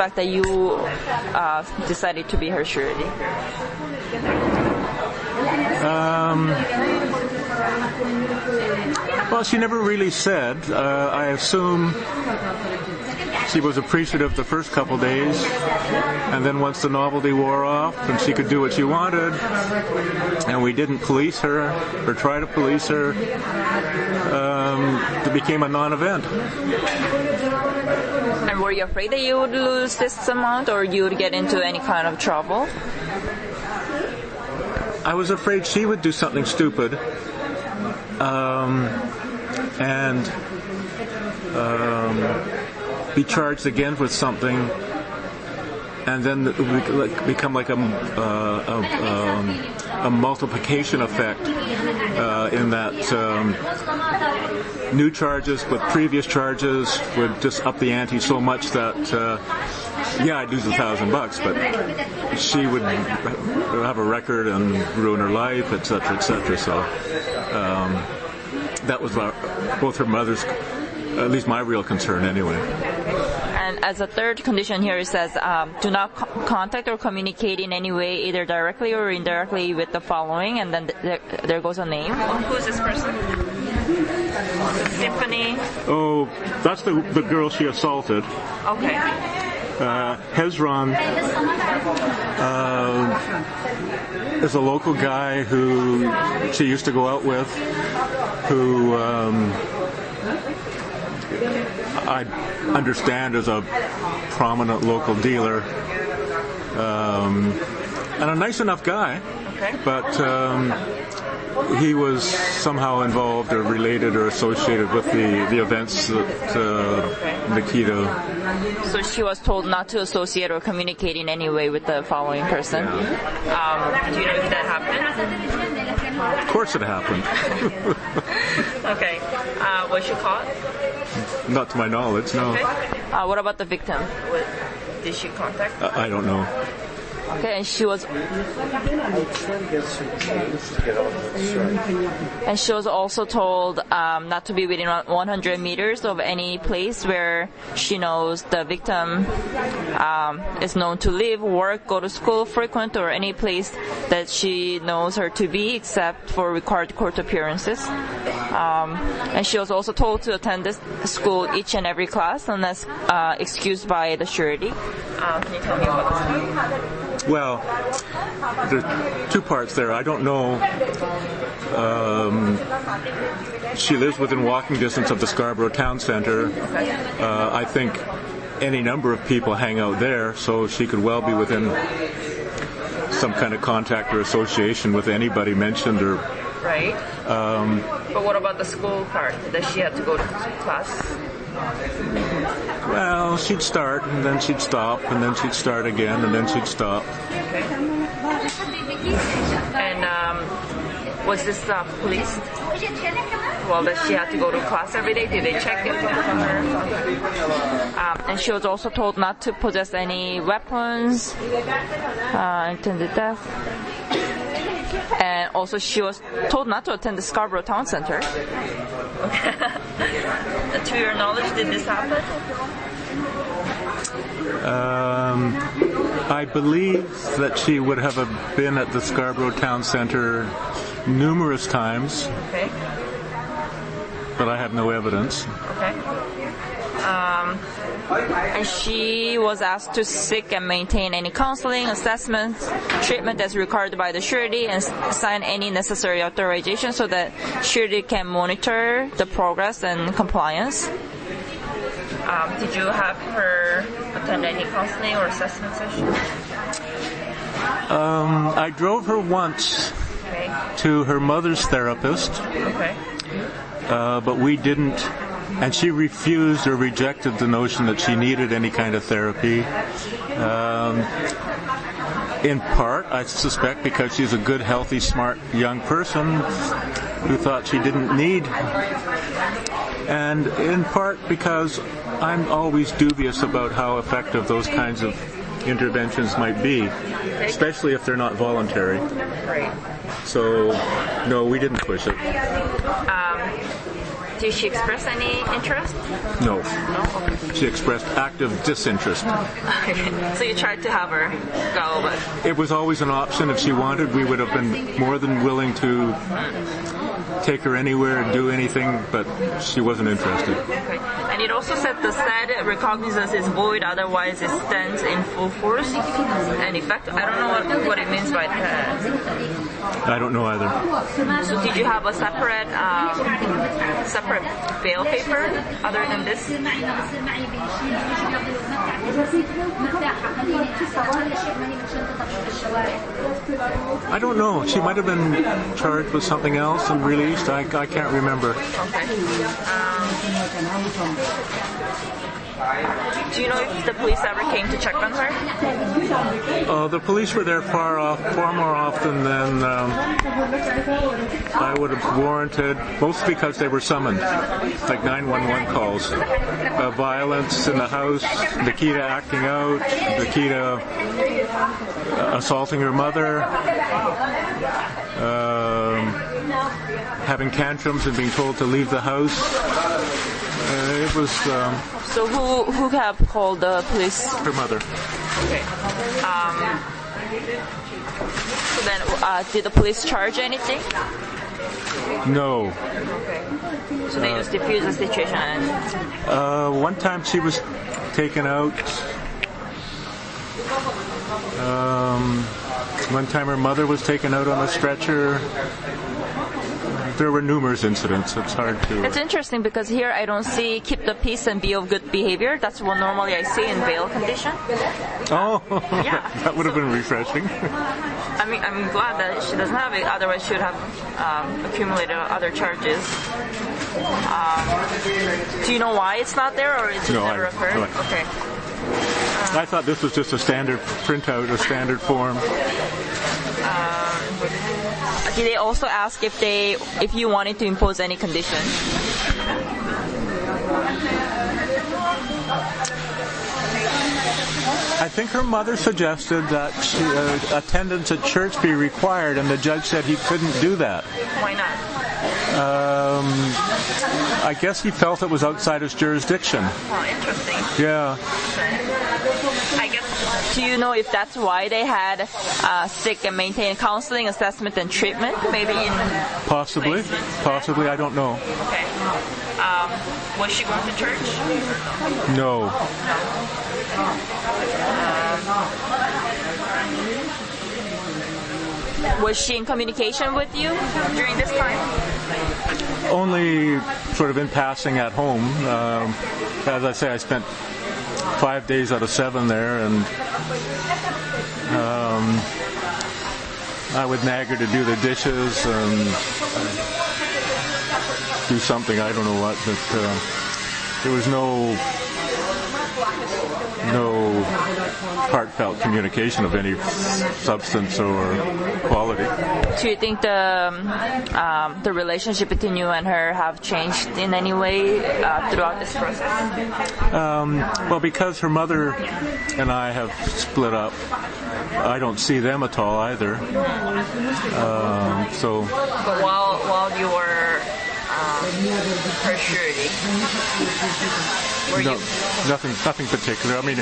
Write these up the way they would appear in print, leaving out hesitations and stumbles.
fact that you decided to be her surety? Well, she never really said. I assume she was appreciative the first couple days, and then once the novelty wore off and she could do what she wanted, and we didn't police her or try to police her, it became a non-event. And were you afraid that you would lose this amount, or you would get into any kind of trouble? I was afraid she would do something stupid, and be charged again with something, and then become like a multiplication effect in that new charges with previous charges would just up the ante so much that I'd lose $1,000, but she would have a record and ruin her life, etc., etc. So that was both her mother's, at least my real concern anyway. And as a third condition here, it says, do not contact or communicate in any way, either directly or indirectly, with the following, and then there goes a name. Who is this person? Symphony? Oh, that's the girl she assaulted. Okay. Hezron is a local guy who she used to go out with, who I understand is a prominent local dealer, and a nice enough guy, but he was somehow involved or related or associated with the events that Nikita. So she was told not to associate or communicate in any way with the following person. Do you know if that happened? Of course it happened. Okay. Was she caught? Not to my knowledge, no. Okay. What about the victim? Did she contact? I don't know. Okay, and she was also told not to be within 100 meters of any place where she knows the victim is known to live, work, go to school, frequent, or any place that she knows her to be, except for required court appearances. And she was also told to attend this school each and every class unless excused by the surety. Can you tell me about this? Well, there's two parts there. I don't know. She lives within walking distance of the Scarborough Town Centre. I think any number of people hang out there, so she could well be within some kind of contact or association with anybody mentioned. Or right. But what about the school part? That she had to go to class? Well, she'd start, and then she'd stop, and then she'd start again, and then she'd stop. Okay. And was this policed? Well, that she had to go to class every day? Did they check it on her? And she was also told not to possess any weapons, intended death. And also she was told not to attend the Scarborough Town Centre. To your knowledge, did this happen? I believe that she would have been at the Scarborough Town Centre numerous times. Okay. But I have no evidence. Okay. And she was asked to seek and maintain any counseling, assessment, treatment as required by the surety, and sign any necessary authorization so that surety can monitor the progress and compliance. Did you have her attend any counseling or assessment sessions? I drove her once to her mother's therapist. Okay. But we didn't, and she refused or rejected the notion that she needed any kind of therapy. In part, I suspect, because she's a good, healthy, smart young person who thought she didn't need, and in part because I'm always dubious about how effective those kinds of interventions might be, especially if they're not voluntary. Right. So, no, we didn't push it. Did she express any interest? No. No? Okay. She expressed active disinterest. So you tried to have her go, but... It was always an option. If she wanted, we would have been more than willing to take her anywhere and do anything, but she wasn't interested. Okay. And it also said the said recognizance is void, otherwise it stands in full force and effect. I don't know what it means by that. I don't know either. So did you have a separate bail paper other than this? I don't know. She might have been charged with something else and released. I can't remember. Okay. Do you know if the police ever came to check on her? The police were there far more often than I would have warranted, mostly because they were summoned, like 911 calls. Violence in the house, Nikita acting out, Nikita assaulting her mother, having tantrums and being told to leave the house. It was... So who have called the police? Her mother. Okay. So then, did the police charge anything? No. Okay. So they just diffused the situation. One time she was taken out. One time her mother was taken out on a stretcher. There were numerous incidents. It's hard to... It's interesting because here I don't see keep the peace and be of good behavior. That's what normally I see in bail condition. Oh, yeah. That would have been refreshing. I mean, I'm glad that she doesn't have it. Otherwise, she would have accumulated other charges. Do you know why it's not there, or it just never occurred? No. Okay. I thought this was just a standard printout, a standard form. Did they also ask if you wanted to impose any condition? I think her mother suggested that attendance at church be required, and the judge said he couldn't do that. Why not? I guess he felt it was outside his jurisdiction. Oh, interesting. Yeah. I guess. Do you know if that's why they had sick and maintain counseling, assessment, and treatment? Maybe in possibly. Possibly. I don't know. Okay. Was she going to church? No. Was she in communication with you during this time? Only sort of in passing at home. As I say, I spent 5 days out of 7 there, and I would nag her to do the dishes and do something, I don't know what, but there was no heartfelt communication of any substance or quality. Do you think the relationship between you and her have changed in any way throughout this process? Well, because her mother and I have split up, I don't see them at all either. But while you were her surety, no, nothing particular. I mean,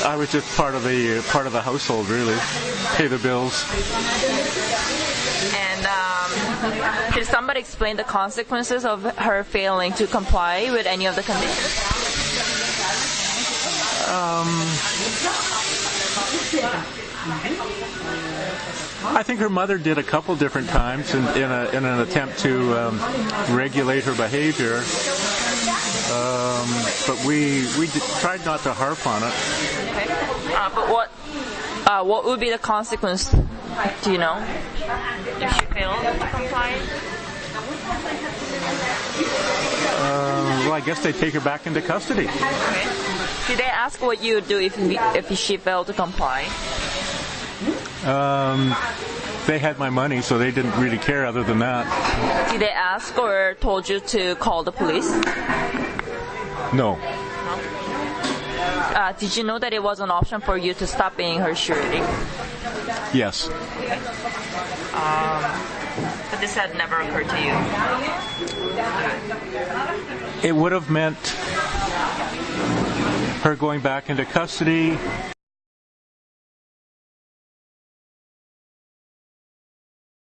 I was just part of the household, really. Pay the bills. And did somebody explain the consequences of her failing to comply with any of the conditions? I think her mother did a couple different times in an attempt to regulate her behavior. But we tried not to harp on it. Okay. But what would be the consequence? Do you know? If she failed to comply? Well, I guess they take her back into custody. Okay. Did they ask what you would do if she failed to comply? They had my money, so they didn't really care other than that. Did they ask or told you to call the police? No. Did you know that it was an option for you to stop being her surety? Yes. But this had never occurred to you. It would have meant her going back into custody,